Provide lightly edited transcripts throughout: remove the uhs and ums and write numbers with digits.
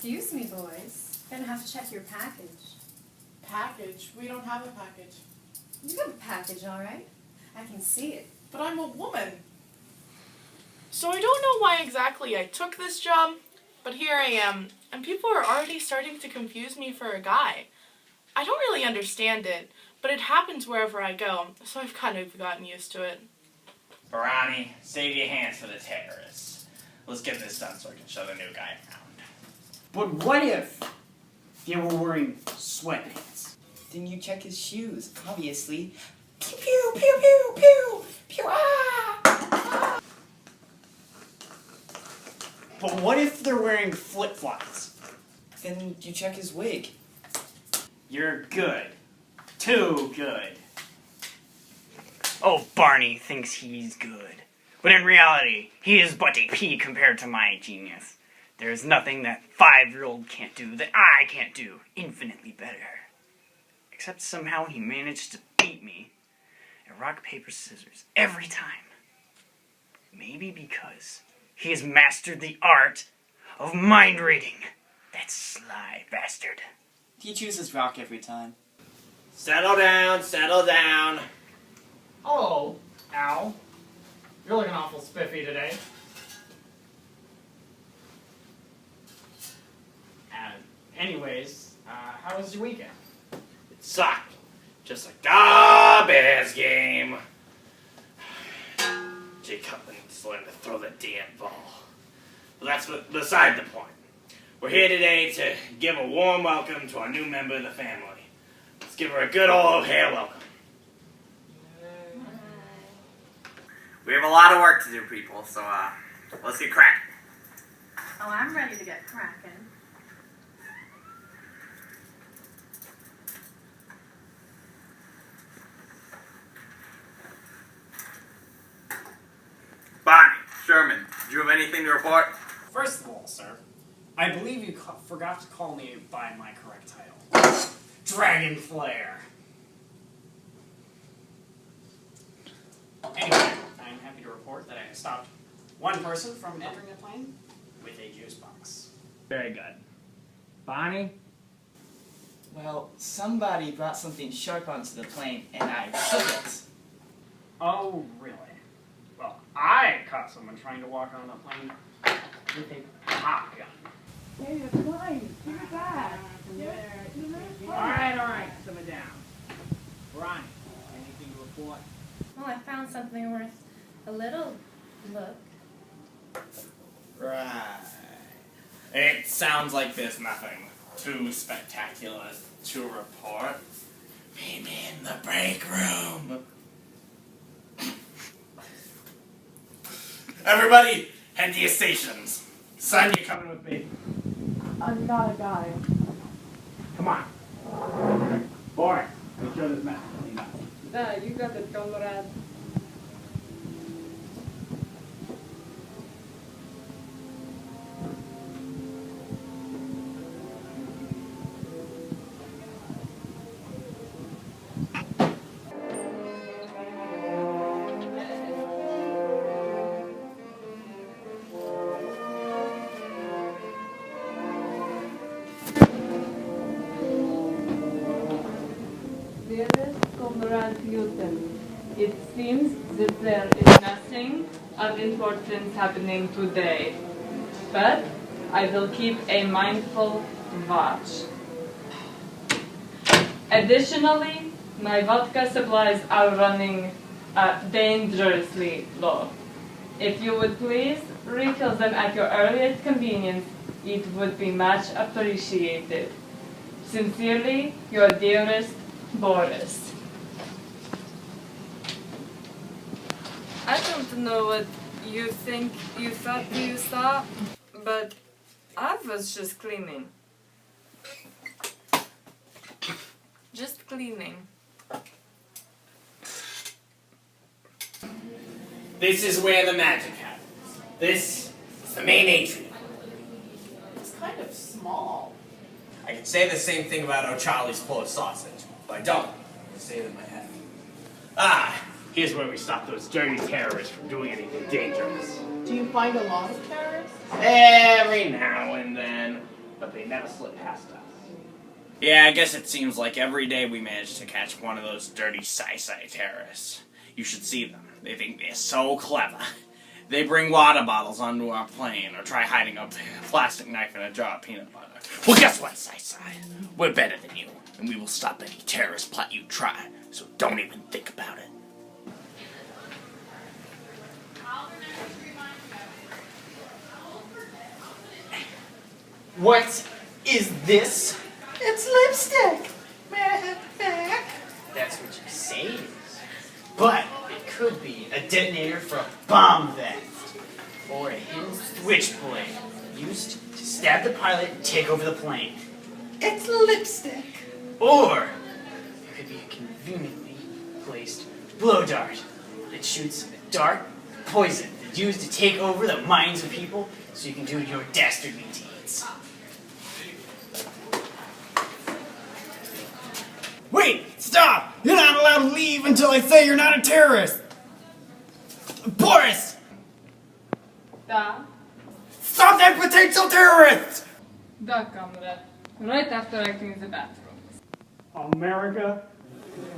Excuse me, boys. Gonna have to check your package. Package? We don't have a package. You have a package, all right. I can see it. But I'm a woman. So I don't know why exactly I took this job, but here I am, and people are already starting to confuse me for a guy. I don't really understand it, but it happens wherever I go, so I've kind of gotten used to it. Barani, save your hands for the terrorists. Let's get this done so I can show the new guy around. But what if they were wearing sweatpants? Then you check his shoes, obviously. Pew pew pew pew pew pew ah! But what if they're wearing flip-flops? Then you check his wig. You're good. Too good. Oh, Barney thinks he's good. But in reality, he is but a pea compared to my genius. There is nothing that 5-year-old can't do that I can't do infinitely better. Except somehow he managed to beat me at rock, paper, scissors every time. Maybe because he has mastered the art of mind reading. That sly bastard. He chooses rock every time. Settle down, settle down. Oh, Al. You're looking awful spiffy today. Anyways, how was your weekend? It sucked. Just a garbage game. Jay Cutler needs to learn to throw the damn ball. But that's beside the point. We're here today to give a warm welcome to our new member of the family. Let's give her a good old Hare welcome. We have a lot of work to do, people, so let's get cracking. Oh, I'm ready to get cracking. Bonnie, Sherman, do you have anything to report? First of all, sir, I believe you forgot to call me by my correct title. Dragon Flare. Anyway, I'm happy to report that I stopped one person from entering the plane with a juice box. Very good. Bonnie? Well, somebody brought something sharp onto the plane, and I took it. Oh, really? Well, I caught someone trying to walk on a plane with a pop gun. Hey, the plane. Give it back. Alright, simmer down. Ronnie, anything to report? Well, I found something worth a little look. Right. It sounds like there's nothing too spectacular to report. Meet me in the break room. Everybody, head to your stations. Son, you coming with me? I'm not a guy. Come on. Boy, let's show this map. You got it, comrade. Dearest Comrade Newton, it seems that there is nothing of importance happening today, but I will keep a mindful watch. Additionally, my vodka supplies are running dangerously low. If you would please refill them at your earliest convenience, it would be much appreciated. Sincerely, your dearest Boris. I don't know what you thought you saw, but I was just cleaning. Just cleaning. This is where the magic happens. This is the main atrium. It's kind of small. I could say the same thing about O'Charlie's Polish sausage, but I don't. I say it in my head. Ah, here's where we stop those dirty terrorists from doing anything dangerous. Do you find a lot of terrorists? Every now and then. but they never slip past us. Yeah, I guess it seems like every day we manage to catch one of those dirty Sai terrorists. You should see them. They think they're so clever. They bring water bottles onto our plane or try hiding a plastic knife in a jar of peanut butter. Well, guess what, Sai? We're better than you, and we will stop any terrorist plot you try, so don't even think about it. What is this? It's lipstick. May I have it back? That's what you say it is. But it could be a detonator for a bomb theft. Or a hidden switchblade used to stab the pilot and take over the plane. It's lipstick. Or it could be a conveniently placed blow dart that shoots a dark poison that's used to take over the minds of people so you can do your dastardly deeds. Wait! Stop! You're not allowed to leave until I say you're not a terrorist! Boris! Da. Stop that potential terrorist! Da, comrade. Right after I clean the bathroom. America,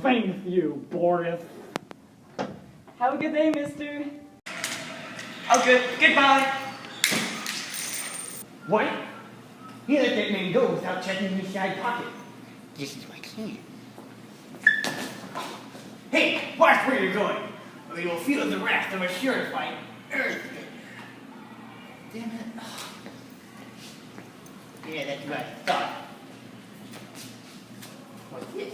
thank you, Boris. Have a good day, mister. Oh, good. Goodbye. What? You let that man go without checking his side pocket. This is my can. Hey, watch where you're going, or you will feel the wrath of a purified earth. Damn it. Yeah, that's what I thought. What's this?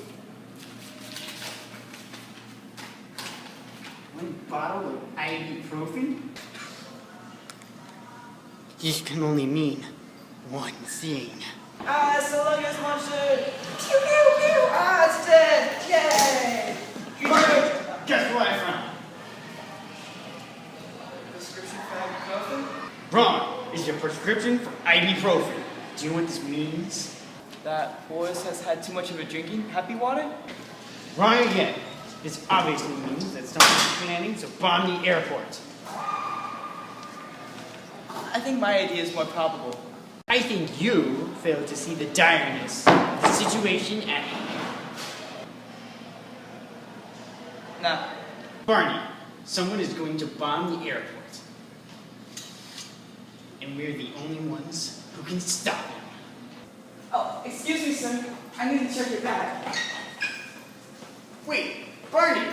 One bottle of ibuprofen? This can only mean one thing. Ah, so long as monster! Pew pew pew! Ah, it's dead! Yay! Perfect! Guess what I found? Prescription for ibuprofen? Wrong! It's your prescription for ibuprofen. Do you know what this means? That Boris has had too much of a drinking happy water? Wrong again. This obviously means that someone's planning to bomb the airport. I think my idea is more probable. I think you failed to see the direness of the situation at hand. Nah. Barney, someone is going to bomb the airport. And we're the only ones who can stop him. Oh, excuse me, sir. I need to check your bag. Wait, Barney!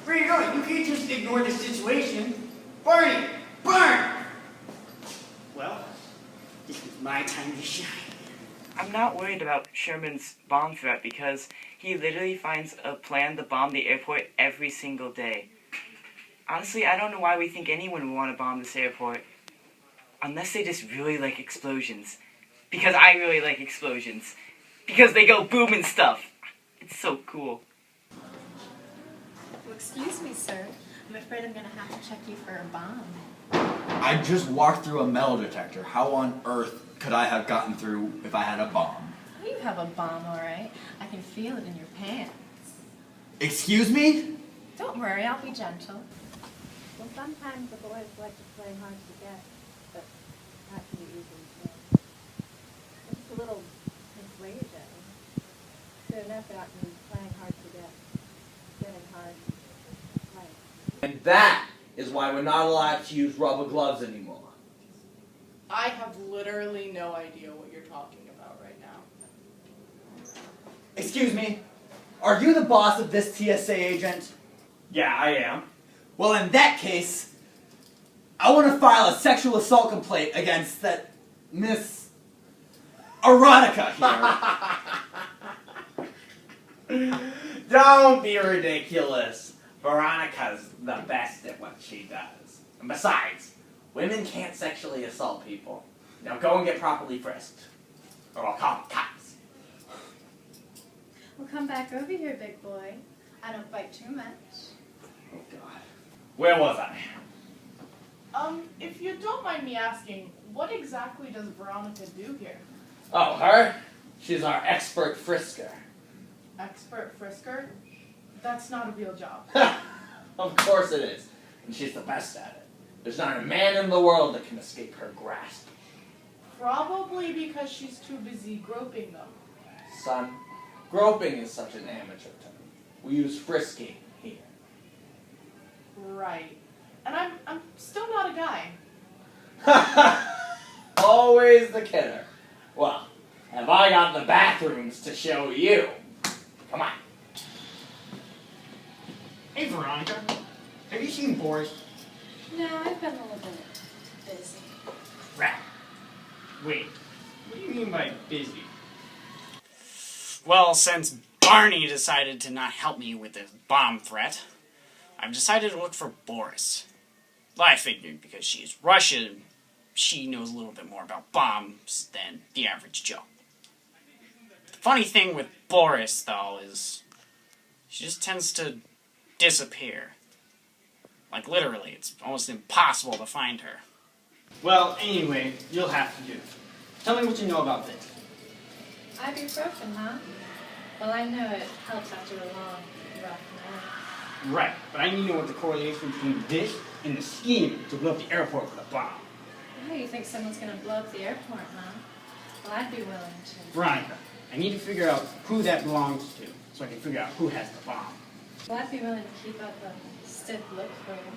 Where are you going? You can't just ignore the situation. Barney! Burn! Well, this is my time to shine. I'm not worried about Sherman's bomb threat because he literally finds a plan to bomb the airport every single day. Honestly, I don't know why we think anyone would want to bomb this airport. Unless they just really like explosions. Because I really like explosions. Because they go boom and stuff. It's so cool. Well, excuse me, sir. I'm afraid I'm going to have to check you for a bomb. I just walked through a metal detector. How on earth could I have gotten through if I had a bomb? Oh, you have a bomb, all right. I can feel it in your pants. Excuse me? Don't worry, I'll be gentle. Well, sometimes the boys like to play hard to get, but that can be easily done. Just a little persuasion. Soon after that means playing hard to get, getting hard to play. And that is why we're not allowed to use rubber gloves anymore. I have literally no idea what you're talking about right now. Excuse me, are you the boss of this TSA agent? Yeah, I am. Well, in that case, I want to file a sexual assault complaint against that Miss Erotica here. Don't be ridiculous. Veronica's the best at what she does. And besides, women can't sexually assault people. Now go and get properly frisked. Or I'll call the cops. Well, come back over here, big boy. I don't bite too much. Oh, God. Where was I? If you don't mind me asking, what exactly does Veronica do here? Oh, her? She's our expert frisker. Expert frisker? That's not a real job. Of course it is. And she's the best at it. There's not a man in the world that can escape her grasp. Probably because she's too busy groping them. Son, groping is such an amateur term. We use frisking here. Right. And I'm still not a guy. Always the kidder. Well, have I got the bathrooms to show you? Come on. Hey, Veronica. Have you seen Boris? No, I've been a little bit busy. Rat. Wait, what do you mean by busy? Well, since Barney decided to not help me with this bomb threat, I've decided to look for Boris. Well, I figured because she's Russian, she knows a little bit more about bombs than the average Joe. The funny thing with Boris, though, is she just tends to disappear. Like, literally, it's almost impossible to find her. Well, anyway, you'll have to do. Tell me what you know about this. Ibuprofen, huh? Well, I know it helps after a long, rough night. Right, but I need to know what the correlation between this and the scheme to blow up the airport with a bomb. Oh, you think someone's gonna blow up the airport, huh? Well, I'd be willing to. Veronica, I need to figure out who that belongs to, so I can figure out who has the bomb. Well, I'd be willing to keep up a stiff look for you.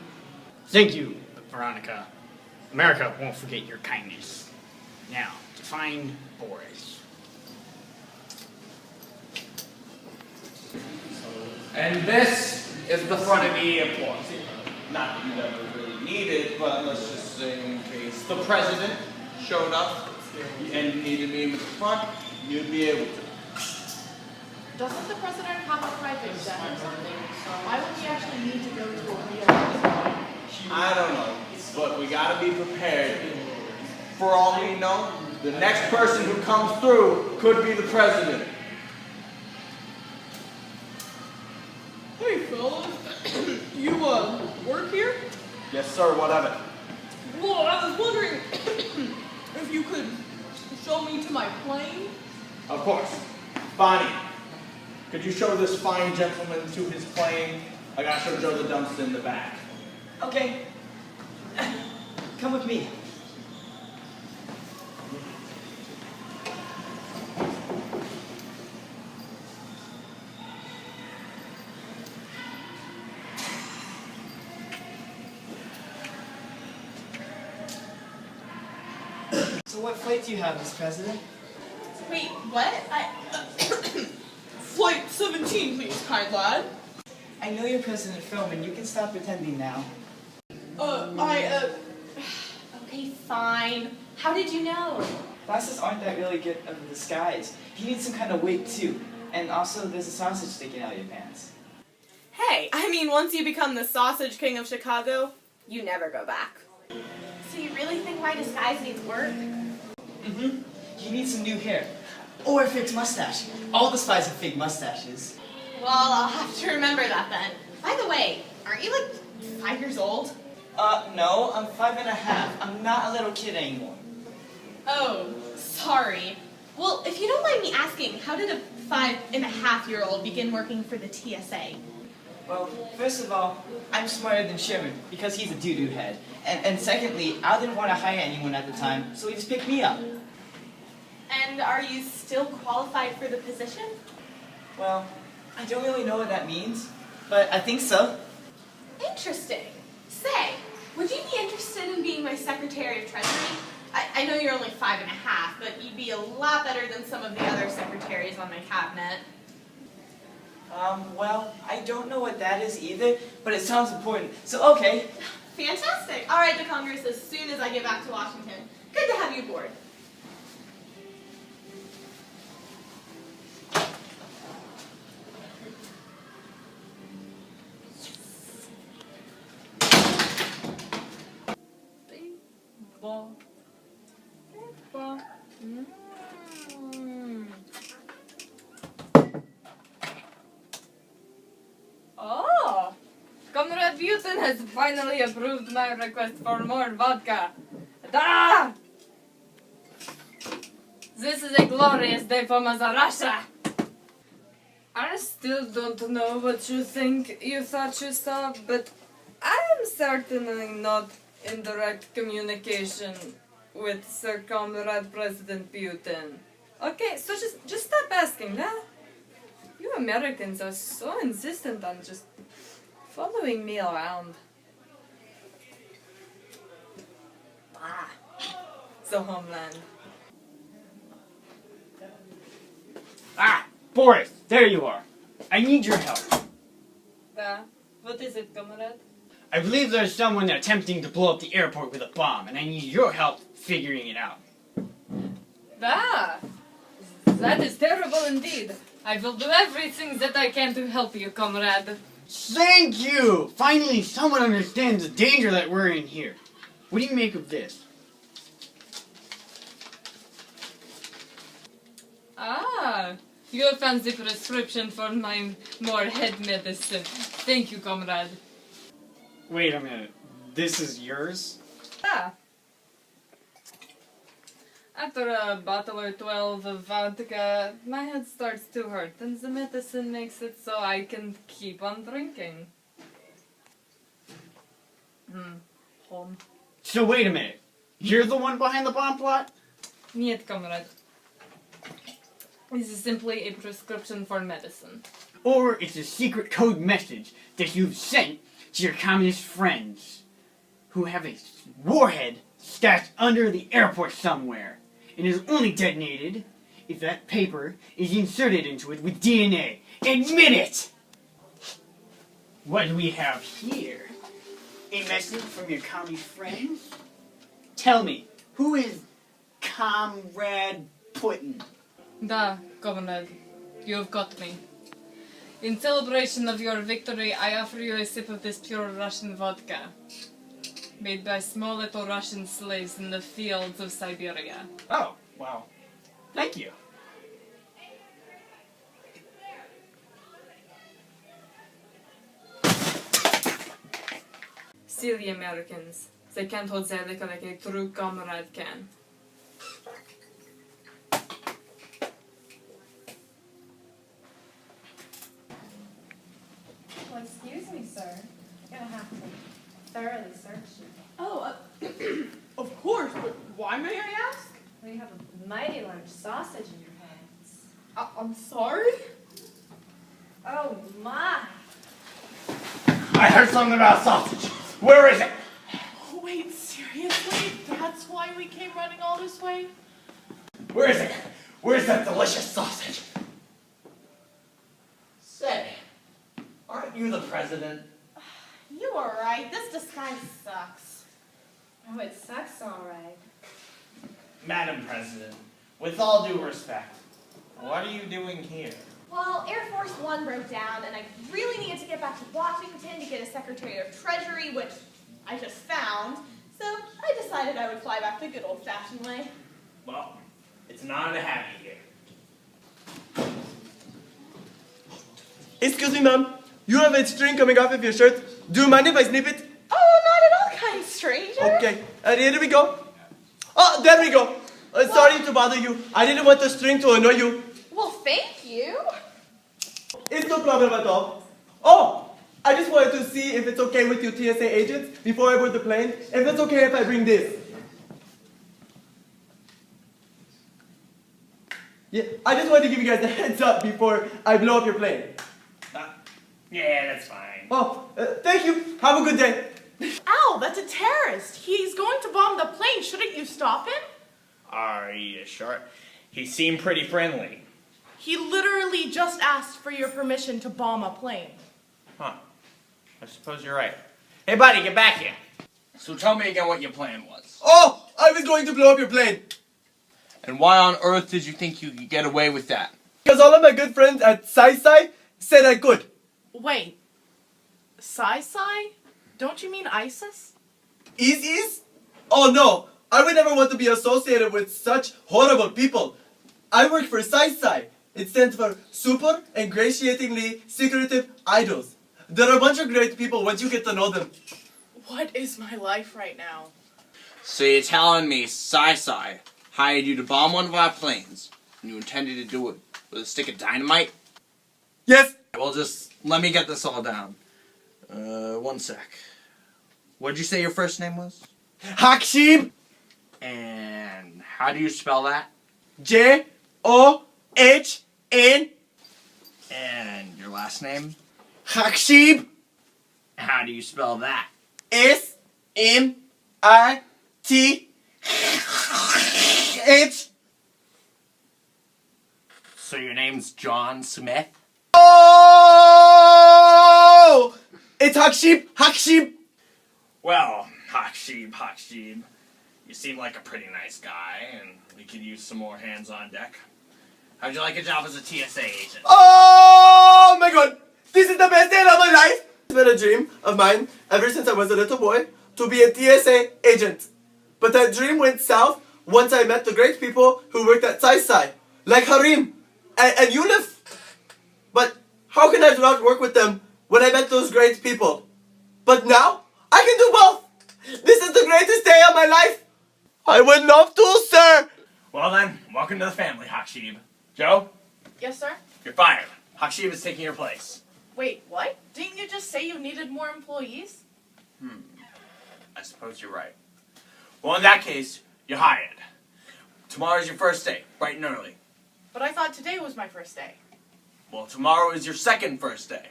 Thank you, Veronica. America won't forget your kindness. Now, to find Boris. And this is the front of the airport. Not that you'd ever really need it, but let's just say in case the president showed up and you needed me in the front, you'd be able to. Doesn't the president have a private jet or something? Why would he actually need to go to a real I don't know, but we gotta be prepared. For all we know, the next person who comes through could be the president. Hey, fellas. You, work here? Yes, sir, what of it? Well, I was wondering if you could show me to my plane? Of course. Bonnie, could you show this fine gentleman to his plane? I gotta show Joe the dumpster in the back. Okay. Come with me. So what flight do you have, Mr. President? Wait, what? Flight 17, please, kind lad. I know you're President Film, and you can stop pretending now. Okay, fine. How did you know? Glasses aren't that really good of a disguise. You need some kind of wig, too. And also, there's a sausage sticking out of your pants. Hey, I mean, once you become the sausage king of Chicago, you never go back. So you really think my disguise needs work? Mm-hmm. You need some new hair. Or a fake mustache. All the spies have fake mustaches. Well, I'll have to remember that then. By the way, aren't you like 5 years old? No, I'm 5.5. I'm not a little kid anymore. Oh, sorry. Well, if you don't mind me asking, how did a 5.5-year-old begin working for the TSA? Well, first of all, I'm smarter than Sherman because he's a doo-doo head. And secondly, Al didn't want to hire anyone at the time, so he just picked me up. And are you still qualified for the position? Well, I don't really know what that means, but I think so. Interesting. Say, would you be interested in being my Secretary of Treasury? I know you're only 5.5, but you'd be a lot better than some of the other secretaries on my cabinet. Well, I don't know what that is either, but it sounds important, so okay. Fantastic. I'll write to Congress as soon as I get back to Washington. Good to have you aboard. Oh! Comrade Buten has finally approved my request for more vodka. Da! This is a glorious day for Mazarasha. I still don't know what you think you thought you saw, but I am certainly not in direct communication with Sir Comrade President Putin. Okay, so just stop asking, huh? You Americans are so insistent on just following me around. Ah, the homeland. Ah, Boris, there you are. I need your help. What is it, comrade? I believe there's someone attempting to blow up the airport with a bomb, and I need your help figuring it out. That is terrible indeed. I will do everything that I can to help you, comrade. Thank you! Finally, someone understands the danger that we're in here. What do you make of this? You found the prescription for my more head medicine. Thank you, comrade. Wait a minute. This is yours? After a bottle or 12 of vodka, my head starts to hurt, and the medicine makes it so I can keep on drinking. Home. So wait a minute. You're the one behind the bomb plot? Niet, comrade. This is simply a prescription for medicine. Or it's a secret code message that you've sent to your communist friends who have a warhead stashed under the airport somewhere and is only detonated if that paper is inserted into it with DNA. Admit it! What do we have here? A message from your communist friends? Tell me, who is Comrade Putin? Comrade, you have got me. In celebration of your victory, I offer you a sip of this pure Russian vodka, made by small little Russian slaves in the fields of Siberia. Oh, wow. Thank you. Silly Americans. They can't hold their liquor like a true comrade can. Well, excuse me, sir. I'm gonna have to thoroughly search you. Oh, of course, but why may I ask? Well, you have a mighty large sausage in your hands. I'm sorry? Oh, my. I heard something about sausage. Where is it? Oh, wait, seriously? That's why we came running all this way? Where is it? Where's that delicious sausage? Say, aren't you the president? You are right. This disguise sucks. Oh, it sucks, all right. Madam President, with all due respect, what are you doing here? Well, Air Force One broke down, and I really needed to get back to Washington to get a Secretary of Treasury, which I just found. So I decided I would fly back the good old-fashioned way. Well, it's an honor to have you here. Excuse me, ma'am. You have a string coming off of your shirt. Do you mind if I snip it? Oh, not at all, kind stranger. Okay. Here we go. Oh, there we go. Sorry to bother you. I didn't want the string to annoy you. Well, thank you. It's no problem at all. Oh, I just wanted to see if it's okay with you TSA agents before I board the plane. If it's okay if I bring this. Yeah, I just wanted to give you guys a heads up before I blow up your plane. Yeah, that's fine. Oh, thank you. Have a good day. Ow, that's a terrorist. He's going to bomb the plane. Shouldn't you stop him? Are you sure? He seemed pretty friendly. He literally just asked for your permission to bomb a plane. Huh. I suppose you're right. Hey, buddy, get back here. So tell me again what your plan was. Oh, I was going to blow up your plane. And why on earth did you think you could get away with that? Because all of my good friends at Sai said I could. Wait. Sai? Don't you mean ISIS? Is? Oh no, I would never want to be associated with such horrible people. I work for Sai. It stands for Super Ingratiatingly Secretive Idols. They're a bunch of great people once you get to know them. What is my life right now? So you're telling me Sai hired you to bomb one of our planes, and you intended to do it with a stick of dynamite? Yes. Well, just let me get this all down. 1 sec. What did you say your first name was? Hakshib. And how do you spell that? John. And your last name? Hakshib. How do you spell that? SMITH. So your name's John Smith? Oh! It's Hakshib. Well, Hakshib, you seem like a pretty nice guy, and we could use some more hands on deck. How'd you like a job as a TSA agent? Oh my god! This is the best day of my life! It's been a dream of mine ever since I was a little boy to be a TSA agent. But that dream went south once I met the great people who worked at Sai, like Harim and Yunif. But how can I not work with them when I met those great people? But now, I can do both! This is the greatest day of my life! I would love to, sir! Well then, welcome to the family, Hakshib. Joe, Yes, sir? you're fired. Hakshib is taking your place. Wait, what? Didn't you just say you needed more employees? I suppose you're right. Well, in that case, you're hired. Tomorrow's your first day, bright and early. But I thought today was my first day. Well, tomorrow is your second first day.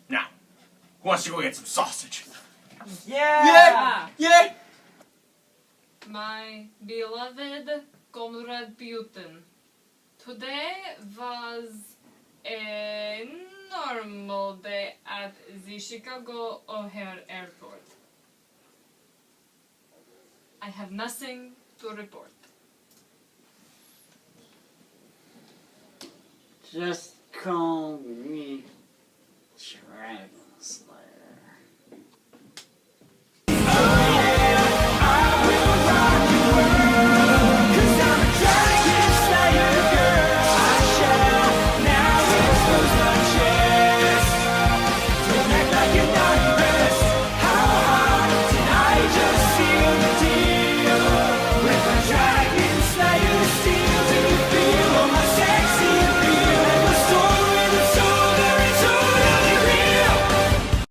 Now, who wants to go get some sausage? Yeah! My beloved comrade Putin, today was a normal day at the Chicago O'Hare Airport. I have nothing to report. Just call me Travis.